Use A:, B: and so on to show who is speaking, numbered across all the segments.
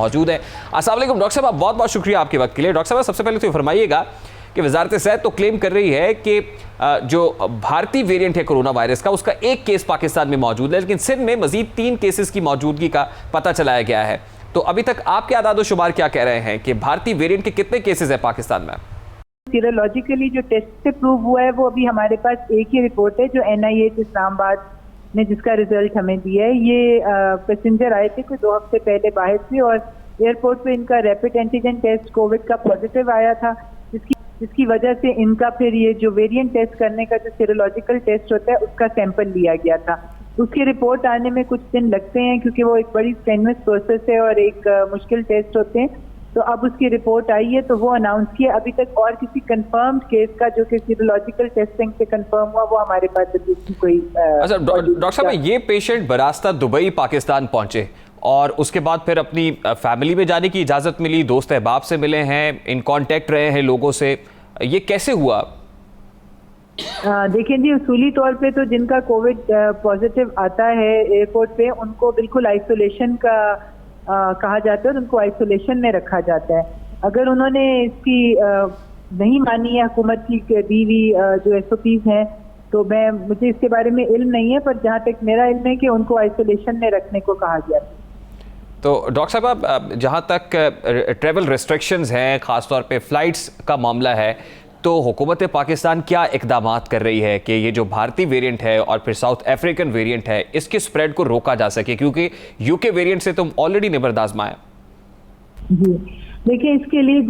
A: मौजूद है। अस्सलाम वालेकुम डॉक्टर साहब, बहुत बहुत शुक्रिया आपके वक्त के लिए। डॉक्टर साहब, सबसे पहले तो फरमाइएगा कि वजारत सेहत तो क्लेम कर रही है कि जो भारतीय वेरिएंट है कोरोना वायरस का, उसका एक केस पाकिस्तान में मौजूद है, लेकिन सिंध में मजीद 3 केसेस की मौजूदगी का पता चलाया गया है। तो अभी तक आपके आदाद शुमार क्या कह रहे हैं कि भारतीय वेरिएंट के कितने केसेस है पाकिस्तान में?
B: सीरोलॉजिकली जो टेस्ट से प्रूव हुआ है वो अभी हमारे पास एक ही रिपोर्ट है जो NIH इस्लामाबाद ने जिसका रिजल्ट हमें दिया है। ये पैसेंजर आए थे कोई 2 हफ्ते पहले बाहर से और एयरपोर्ट पे इनका रैपिड एंटीजन टेस्ट कोविड का पॉजिटिव आया था, जिसकी वजह से इनका फिर ये जो वेरिएंट टेस्ट करने का जो सीरोलॉजिकल टेस्ट होता है उसका सैंपल लिया गया था। उसकी रिपोर्ट आने में कुछ दिन लगते हैं क्योंकि वो एक बड़ी स्टेनस प्रोसेस है और एक मुश्किल टेस्ट होते हैं। तो अब उसकी रिपोर्ट आई है तो वो अनाउंस किया। अभी तक और किसी कंफर्म्ड केस का जो कि सीरोलॉजिकल टेस्टिंग से कंफर्म हुआ वो हमारे पास अभी कोई
A: अच्छा डॉक्टर साहब, ये पेशेंट बरास्ता दुबई पाकिस्तान पहुंचे और उसके बाद फिर अपनी फैमिली में जाने की इजाज़त मिली, दोस्त अहबाब से मिले हैं, इन कांटेक्ट रहे हैं लोगों से, ये कैसे हुआ?
B: देखिए जी, उसूली तौर पे तो जिनका कोविड पॉजिटिव आता है एयरपोर्ट पे उनको बिल्कुल आइसोलेशन का कहा जाता है और उनको आइसोलेशन में रखा जाता है। अगर उन्होंने इसकी नहीं मानी है हुकूमत की दी हुई जो SOPs हैं तो मुझे इसके बारे में इल्म नहीं है, पर जहाँ तक मेरा इल्म है कि उनको आइसोलेशन में रखने को कहा गया था।
A: तो डॉक्टर साहब, आप जहाँ तक ट्रैवल रिस्ट्रिक्शंस हैं, ख़ासतौर पे फ़्लाइट्स का मामला है, तो हुकूमत पाकिस्तान क्या इक़दामात कर रही है कि ये जो भारतीय वेरिएंट है और फिर साउथ अफ्रीकन वेरिएंट है इसके स्प्रेड को रोका जा सके, क्योंकि UK वेरिएंट से तो ऑलरेडी निबर्द आज़माया है।
B: जी देखिए, इसके लिए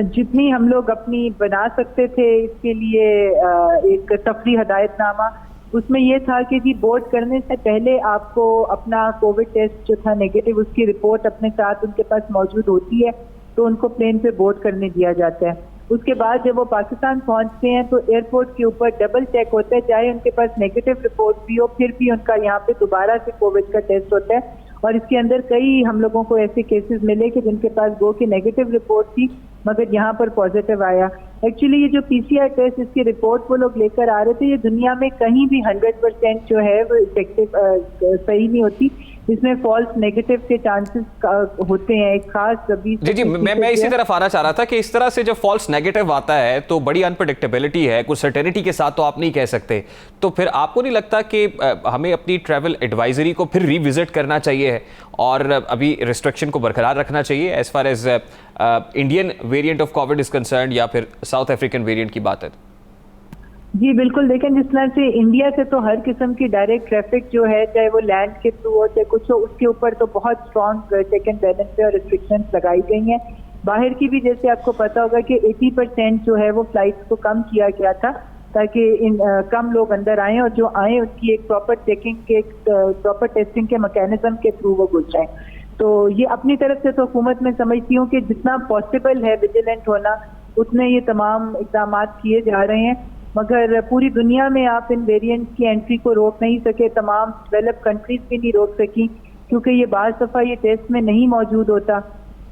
B: जितनी हम लोग अपनी बना सकते थे, इसके लिए एक तफरी हदायतनामा उसमें ये था कि जी बोर्ड करने से पहले आपको अपना कोविड टेस्ट जो था नेगेटिव उसकी रिपोर्ट अपने साथ उनके पास मौजूद होती है तो उनको प्लेन पे बोर्ड करने दिया जाता है। उसके बाद जब वो पाकिस्तान पहुंचते हैं तो एयरपोर्ट के ऊपर डबल चेक होता है, चाहे उनके पास नेगेटिव रिपोर्ट भी हो फिर भी उनका यहाँ पे दोबारा से कोविड का टेस्ट होता है। और इसके अंदर कई हम लोगों को ऐसे केसेस मिले कि जिनके पास गो की नेगेटिव रिपोर्ट थी मगर यहाँ पर पॉजिटिव आया। एक्चुअली ये जो PCR टेस्ट इसकी रिपोर्ट वो लोग लेकर आ रहे थे, ये दुनिया में कहीं भी 100% जो है वो इफेक्टिव सही नहीं होती, इसमें फॉल्स नेगेटिव के चांसेस होते हैं। एक खास
A: जी मैं इसी तरफ आना चाह रहा था कि इस तरह से जब फॉल्स नेगेटिव आता है तो बड़ी अनप्रेडिक्टेबिलिटी है, कुछ सर्टेनिटी के साथ तो आप नहीं कह सकते। तो फिर आपको नहीं लगता कि हमें अपनी ट्रैवल एडवाइजरी को फिर रिविजिट करना चाहिए और अभी रिस्ट्रिक्शन को बरकरार रखना चाहिए as far as Indian variant of covid is concern या फिर साउथ अफ्रीकन वेरिएंट की बात है?
B: जी बिल्कुल, देखें जिस तरह से इंडिया से तो हर किस्म की डायरेक्ट ट्रैफिक जो है, चाहे वो लैंड के थ्रू हो चाहे कुछ हो, उसके ऊपर तो बहुत स्ट्रॉन्ग चेक एंड बैलेंस पे और रिस्ट्रिक्शंस लगाई गई हैं। बाहर की भी जैसे आपको पता होगा कि 80% जो है वो फ्लाइट्स को कम किया गया था ताकि कम लोग अंदर आएँ और जो आए उनकी एक प्रॉपर चेकिंग के प्रॉपर टेस्टिंग के मैकेनिज्म के थ्रू वो गुजरें। तो ये अपनी तरफ से तो हुकूमत में समझती हूँ कि जितना पॉसिबल है विजिलेंट होना उतने ये तमाम इक़दाम किए जा रहे हैं, मगर पूरी दुनिया में आप इन वेरिएंट्स की एंट्री को रोक नहीं सके। तमाम डेवलप कंट्रीज भी नहीं रोक सकी क्योंकि ये बाज़ दफ़ा ये टेस्ट में नहीं मौजूद होता।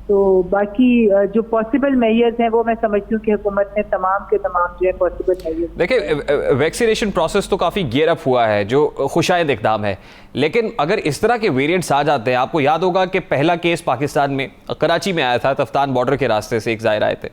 B: तो बाकी जो पॉसिबल मेजर्स हैं वो मैं समझती हूँ कि हुकूमत ने तमाम के तमाम जो है पॉसिबल मेजर्स।
A: देखिए, वैक्सीनेशन प्रोसेस तो काफ़ी गियर अप हुआ है जो खुशाइंद इक़दाम है, लेकिन अगर इस तरह के वेरिएंट्स आ जाते हैं, आपको याद होगा कि पहला केस पाकिस्तान में कराची में आया था, तफ्तान बॉर्डर के रास्ते से एक ज़ाहिर आए थे,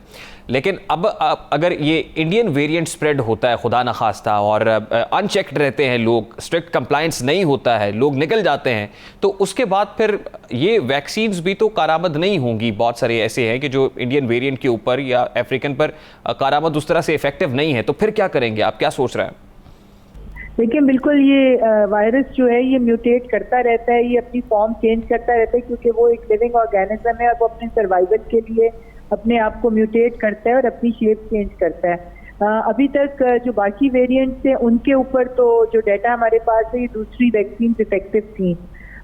A: लेकिन अब अगर ये इंडियन वेरिएंट स्प्रेड होता है खुदा न खास्ता और अनचेक्ड रहते हैं लोग, स्ट्रिक्ट कंप्लायंस नहीं होता है, लोग निकल जाते हैं, तो उसके बाद फिर ये वैक्सीन्स भी तो कारामद नहीं होंगी। बहुत सारे ऐसे हैं कि जो इंडियन वेरिएंट के ऊपर या अफ्रीकन पर कारामद उस तरह से इफेक्टिव नहीं है, तो फिर क्या करेंगे? आप क्या सोच रहे हैं?
B: देखिए बिल्कुल, ये वायरस जो है ये म्यूटेट करता रहता है, ये अपनी फॉर्म चेंज करता रहता है क्योंकि वो एक लिविंग ऑर्गेनिज्म है और वो अपने सर्वाइवल के लिए अपने आप को म्यूटेट करता है और अपनी शेप चेंज करता है। अभी तक जो बाकी वेरिएंट्स हैं उनके ऊपर तो जो डाटा हमारे पास है ये दूसरी वैक्सीन इफेक्टिव थी।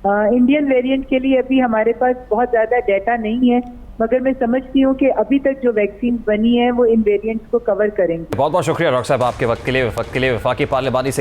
B: इंडियन वेरिएंट के लिए अभी हमारे पास बहुत ज़्यादा डाटा नहीं है, मगर मैं समझती हूँ कि अभी तक जो वैक्सीन बनी है वो इन वेरिएंट्स को कवर करेंगे।
A: बहुत बहुत शुक्रिया डॉक्टर साहब आपके वक्त के लिए। वफाकी पार्लिमानी से